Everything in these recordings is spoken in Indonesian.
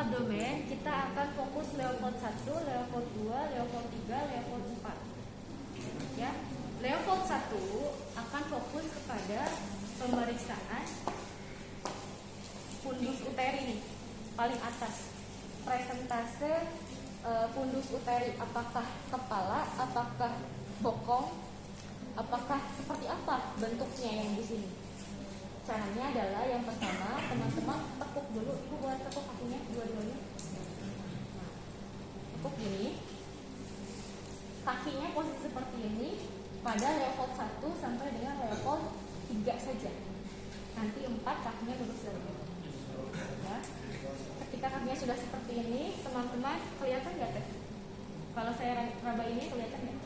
abdomen kita akan fokus Leopold 1, Leopold 2, Leopold 3, Leopold 4. Ya. Leopold 1 akan fokus kepada pemeriksaan fundus uteri nih, paling atas. Presentase fundus uteri, apakah kepala, apakah bokong, apakah seperti apa bentuknya yang di sini. Caranya adalah yang pertama, teman-teman tekuk dulu. Ibu boleh tekuk kakinya dua-duanya. Nah, tekuk gini. Kakinya posisi seperti ini pada level 1 sampai dengan level 3 saja. Nanti 4 kakinya lurus lagi. Ya. Ketika kakinya sudah seperti ini, teman-teman kelihatan nggak teh? Kalau saya raba ini kelihatan nggak?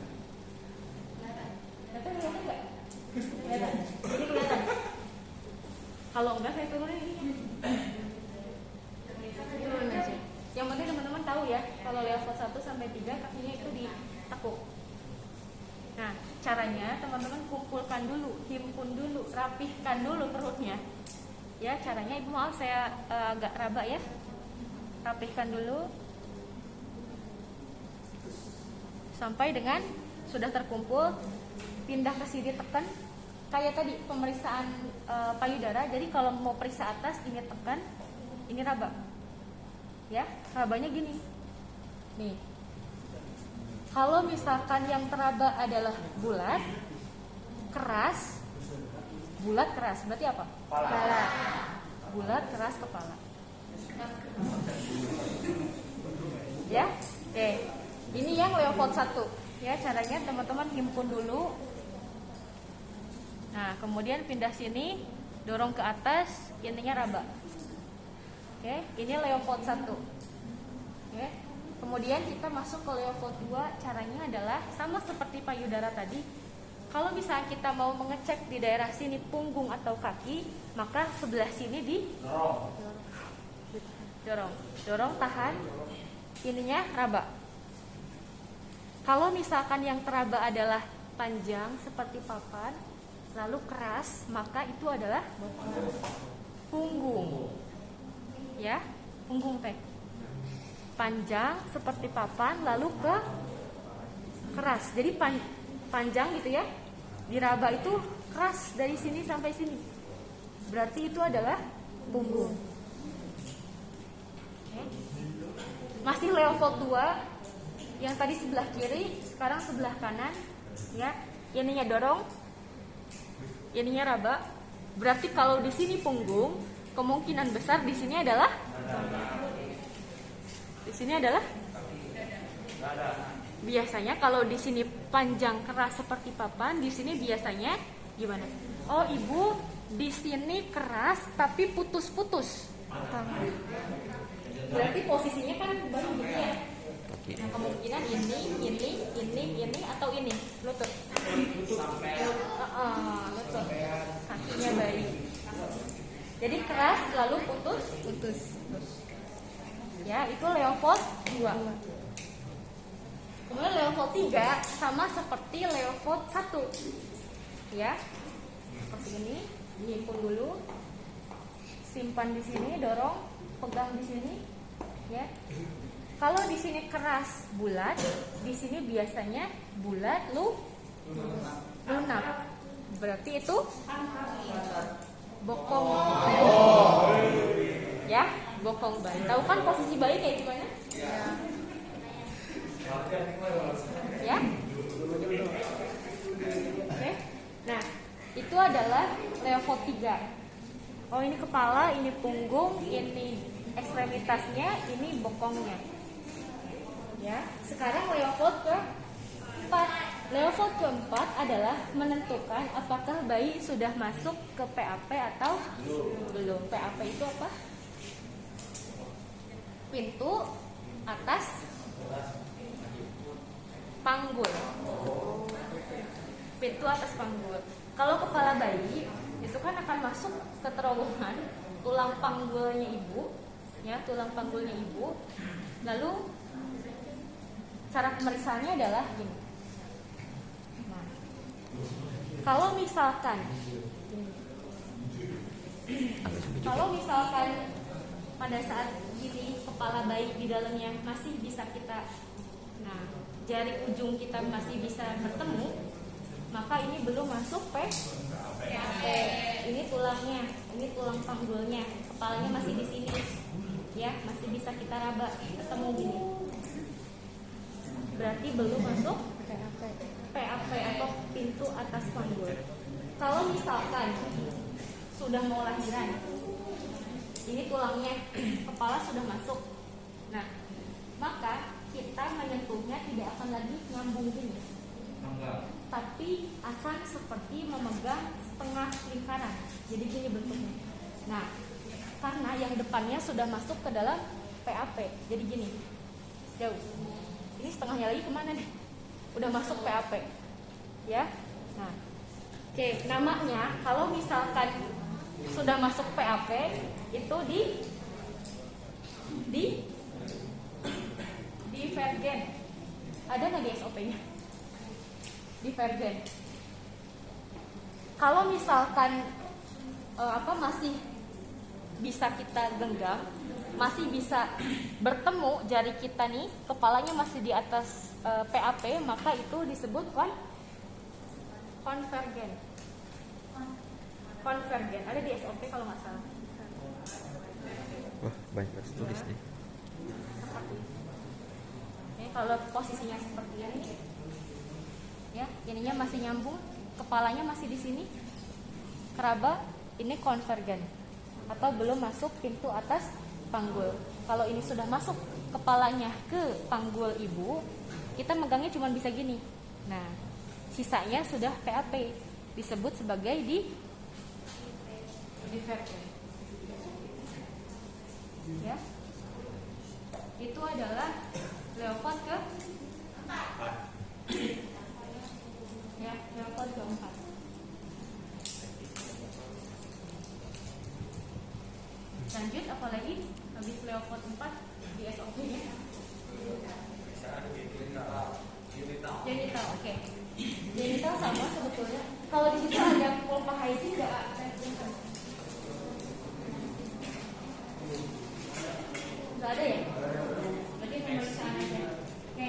Kelihatan nggak? Kelihatan. Ini kelihatan. Kalau enggak saya turunin ini. Turunin aja. Yang penting teman-teman tahu ya, kalau level 1 sampai 3 kakinya itu ditekuk. Nah, caranya teman-teman kumpulkan dulu, himpun dulu, rapihkan dulu perutnya. Ya, caranya ibu maaf saya agak raba ya. Rapihkan dulu sampai dengan sudah terkumpul, pindah ke sini tekan. Kayak tadi pemeriksaan payudara. Jadi kalau mau periksa atas ini tekan, ini raba. Ya, rabanya gini. Nih. Kalau misalkan yang teraba adalah bulat, keras, bulat keras, berarti apa? Kepala. Bulat keras kepala. Ya, oke. Ini yang leopard 1. Ya, caranya teman-teman himpun dulu. Nah, kemudian pindah sini, dorong ke atas, ininya raba. Oke, ini leopard 1. Oke. Kemudian kita masuk ke leopard 2, caranya adalah sama seperti payudara tadi. Kalau misalnya kita mau mengecek di daerah sini punggung atau kaki, maka sebelah sini dorong, tahan, ininya raba. Kalau misalkan yang teraba adalah panjang seperti papan, lalu keras, maka itu adalah punggung. Ya, punggung teh. Panjang seperti papan, lalu ke keras. Jadi panjang gitu ya. Diraba itu keras dari sini sampai sini. Berarti itu adalah punggung. Oke. Masih leopard 2. Yang tadi sebelah kiri, sekarang sebelah kanan. Ya, ininya dorong. Ininya raba. Berarti kalau di sini punggung, kemungkinan besar di sini adalah biasanya kalau di sini panjang keras seperti papan, di sini biasanya gimana? Oh, ibu di sini keras tapi putus-putus. Berarti posisinya kan baru gini ya. Nah, kemungkinan ini atau ini lutut. Lutut. Kakinya bayi. Jadi keras lalu putus. Ya, itu leopard 2. Kemudian leopard 3 sama seperti leopard 1. Ya. Seperti ini, dihimpun dulu. Simpan di sini, dorong, pegang di sini, ya. Kalau di sini keras bulat, di sini biasanya bulat lunak. Berarti itu bokong. Ya, bokong bayi. Tahu kan posisi bayi kayak gimana? Ya. Oke. Nah, itu adalah leopard 3. Oh, ini kepala, ini punggung, ini ekstremitasnya, ini bokongnya. Ya, sekarang leopard ke-4. Leopard ke-4 adalah menentukan apakah bayi sudah masuk ke PAP atau belum. PAP itu apa? Pintu atas panggul. Pintu atas panggul. Kalau kepala bayi itu kan akan masuk ke terowongan tulang panggulnya ibu, ya, tulang panggulnya ibu. Lalu cara pemeriksaannya adalah gini. Nah, kalau misalkan pada saat gini kepala bayi di dalamnya masih bisa kita, nah jari ujung kita masih bisa bertemu, maka ini belum masuk PAP. Ini tulangnya, ini tulang panggulnya, kepalanya masih di sini, ya masih bisa kita raba ketemu gini. Berarti belum masuk PAP atau pintu atas panggul. Kalau misalkan sudah mau lahiran, ini tulangnya, kepala sudah masuk. Nah, maka kita menyentuhnya tidak akan lagi nyambung gini, tapi akan seperti memegang setengah lingkaran. Jadi gini bentuknya. Nah, karena yang depannya sudah masuk ke dalam PAP, jadi gini, jauh. Ini setengahnya lagi kemana nih? Udah masuk PAP, ya. Nah, oke, namanya kalau misalkan sudah masuk PAP itu di Vergen. Ada nggak di SOP-nya? Di Vergen. Kalau misalkan masih bisa kita genggam, masih bisa bertemu jari kita nih, kepalanya masih di atas PAP, maka itu disebut konvergen. Konvergen ada di SOP kalau nggak salah. Wah, banyak tulis nih. Seperti itu. Ini kalau posisinya seperti ini, ya, ininya masih nyambung, kepalanya masih di sini, keraba, ini konvergen atau belum masuk pintu atas panggul. Kalau ini sudah masuk kepalanya ke panggul ibu, kita megangnya cuma bisa gini. Nah, sisanya sudah PAP, disebut sebagai di Vergen. Ya, itu adalah Leopard ke-4. Ya, Leopard ke-4. Lanjut, apalagi habis Leopard 4 di SOP-nya? Genital, oke. Genital sama sebetulnya. Kalau di situ ada pulpa haiti nggak? Nggak ada ya? Berarti pemeriksaan aja. Oke.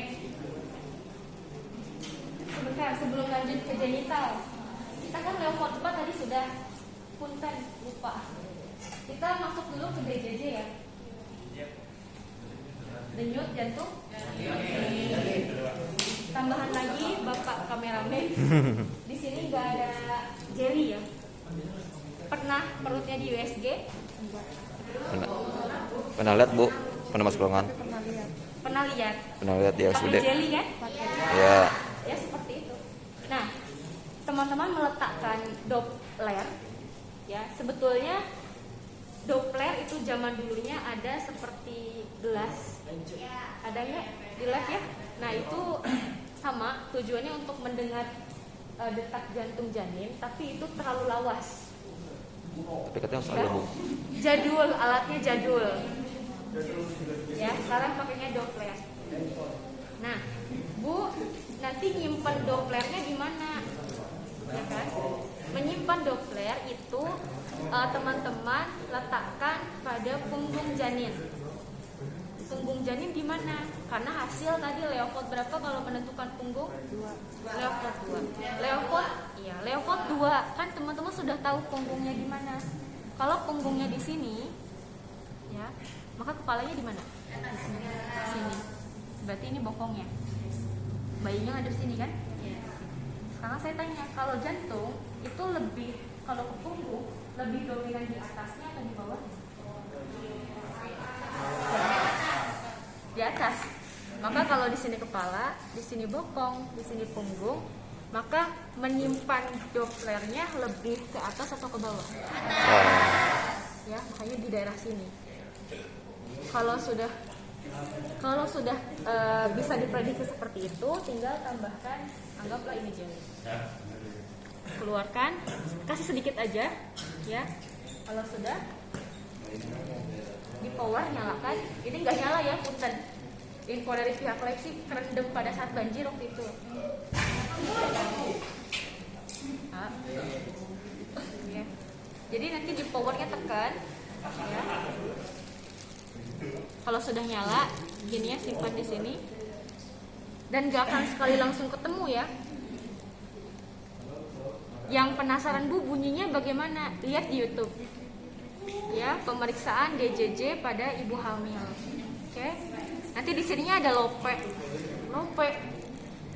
Sebentar, sebelum lanjut ke genital, kita kan Leopard 4 tadi sudah, punten, lupa. Kita masuk dulu ke DJJ ya. Denyut jantung. Tambahan lagi Bapak kameramen. Di sini nggak ada jelly ya. Pernah perutnya di USG? Pernah lihat Bu? Pernah masuk ruangan? Pernah lihat. Pernah lihat di RSUD. Pakai jelly kan? Ya. Ya seperti itu. Nah, teman-teman meletakkan Doppler. Ya, sebetulnya Doppler itu zaman dulunya ada seperti gelas. Ada nggak di lab ya? Nah itu sama, tujuannya untuk mendengar detak jantung janin, tapi itu terlalu lawas. Tapi katanya harus ada Bu. Jadul, alatnya jadul. Ya, sekarang pakainya Doppler. Nah, Bu, nanti nyimpan Dopplernya di mana? Ya kan? Menyimpan Doppler itu teman-teman letakkan pada punggung janin. Punggung janin di mana? Karena hasil tadi Leopard berapa kalau menentukan punggung? 2. Leopard 2. Leopard 2 kan teman-teman sudah tahu punggungnya di mana. Kalau punggungnya di sini, ya, maka kepalanya di mana? Sini. Berarti ini bokongnya. Bayinya ada di sini kan? Sekarang saya tanya, kalau jantung itu lebih, kalau ke punggung lebih dominan di atasnya atau di bawah? Di atas. Maka kalau di sini kepala, di sini bokong, di sini punggung, maka menyimpan Dopplernya lebih ke atas atau ke bawah? Ya, makanya di daerah sini. Kalau sudah bisa diprediksi seperti itu, tinggal tambahkan, anggaplah ini jelly. Keluarkan, kasih sedikit aja, ya. Kalau sudah, di power nyalakan. Ini nggak nyala ya, punten. Info dari pihak lab sih kerendam pada saat banjir waktu itu. Ya. Jadi nanti di powernya tekan, ya. Kalau sudah nyala, gini ya, simpan di sini. Dan gak akan sekali langsung ketemu ya. Yang penasaran Bu bunyinya bagaimana? Lihat di YouTube. Ya, pemeriksaan DJJ pada ibu hamil. Oke. Nanti di sininya ada lope. Lope.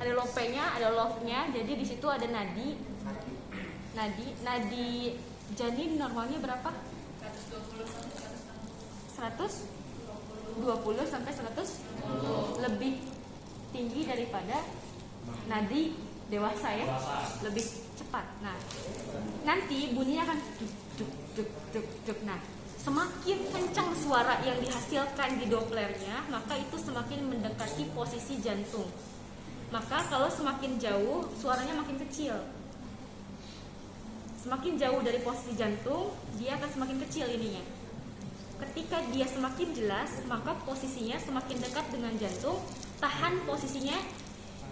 Ada lopenya, ada love-nya. Jadi di situ ada nadi. Nadi janin normalnya berapa? 120 sampai 100 lebih tinggi daripada nadi dewasa ya, lebih cepat. Nah, nanti bunyinya akan duk duk duk duk duk. Nah, semakin kencang suara yang dihasilkan di Dopplernya, maka itu semakin mendekati posisi jantung. Maka kalau semakin jauh, suaranya makin kecil. Semakin jauh dari posisi jantung, dia akan semakin kecil ininya. Ketika dia semakin jelas, maka posisinya semakin dekat dengan jantung. Tahan posisinya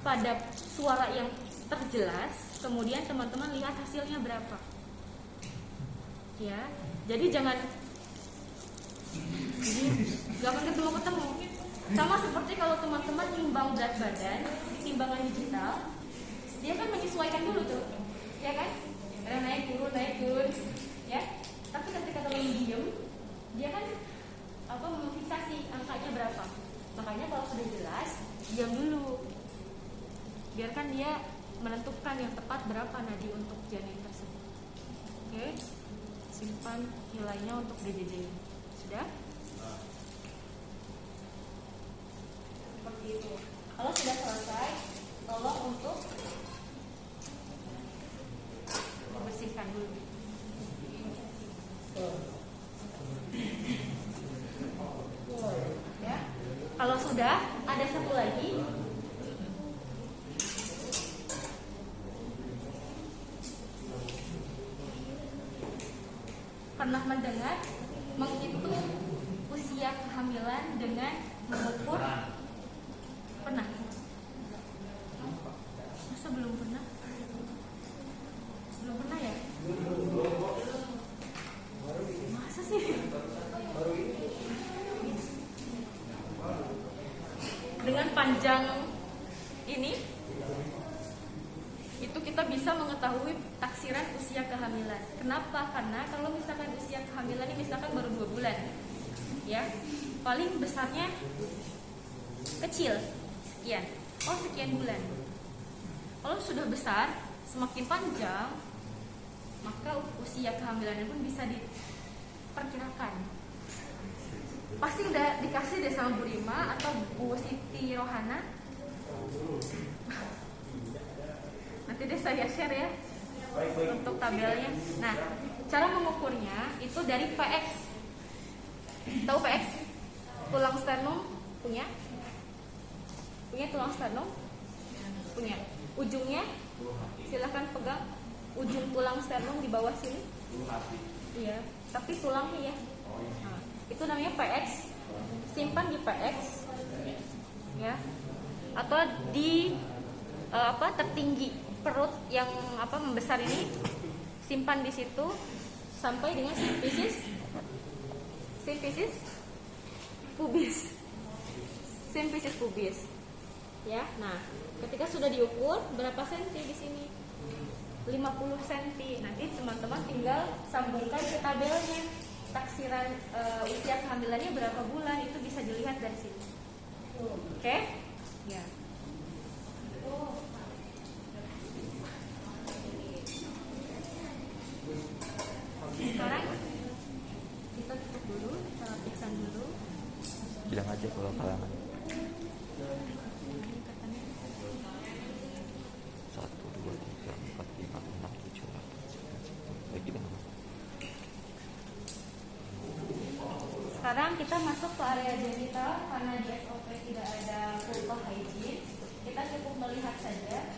pada suara yang terjelas, kemudian teman-teman lihat hasilnya berapa. Ya, jadi jangan ketemu-ketemu. Sama seperti kalau teman-teman nimbang berat badan, timbangan digital, dia kan menyesuaikan dulu tuh, ya kan? Ada naik turun, ya. Tapi ketika terlalu diem, dia kan memfiksasi angkanya berapa. Makanya kalau sudah jelas, diam dulu. Biarkan dia menentukan yang tepat berapa nadi untuk janin tersebut. Oke, simpan nilainya untuk DJJ. Sudah? Seperti itu. Kalau sudah selesai, tolong untuk bersihkan dulu. Ya. Kalau sudah, ada satu lagi. Pernah mendengar menghitung usia kehamilan dengan mengukur? Pernah? Masa belum pernah? Belum pernah ya? Masa sih? Dengan panjang ini, itu kita bisa mengetahui taksiran usia kehamilan. Kenapa? Karena kalau misalkan usia kehamilan ini misalkan baru 2 bulan, ya, paling besarnya kecil, sekian. Oh, sekian bulan. Kalau sudah besar, semakin panjang, maka usia kehamilannya pun bisa diperkirakan. Pasti udah dikasih deh sama Bu Rima atau Bu Siti Rohana. Nanti deh saya share ya untuk tabelnya. Nah, cara mengukurnya itu dari PX. Tahu PX? Tulang sternum punya? Punya tulang sternum? Punya. Ujungnya silahkan pegang ujung tulang sternum di bawah sini. Iya, tapi tulangnya ya. Nah, itu namanya PX. Simpan di PX, ya, atau di tertinggi perut yang membesar ini, simpan di situ sampai dengan simfisis pubis, ya. Nah, ketika sudah diukur berapa senti di sini? 50 cm. Nanti teman-teman tinggal sambungkan ke tabelnya. Taksiran usia kehamilannya berapa bulan itu bisa dilihat dari sini. Oke? Ya. Sekarang kita tutup dulu, kita lapikkan dulu. Bilang aja kalau kalangan. 1, 2, 3, 4, 5, 6, 7, 8, 9, 10. Baik juga. Sekarang kita masuk ke area genital. Karena di SOP tidak ada pulpa hygiene, kita cukup melihat saja.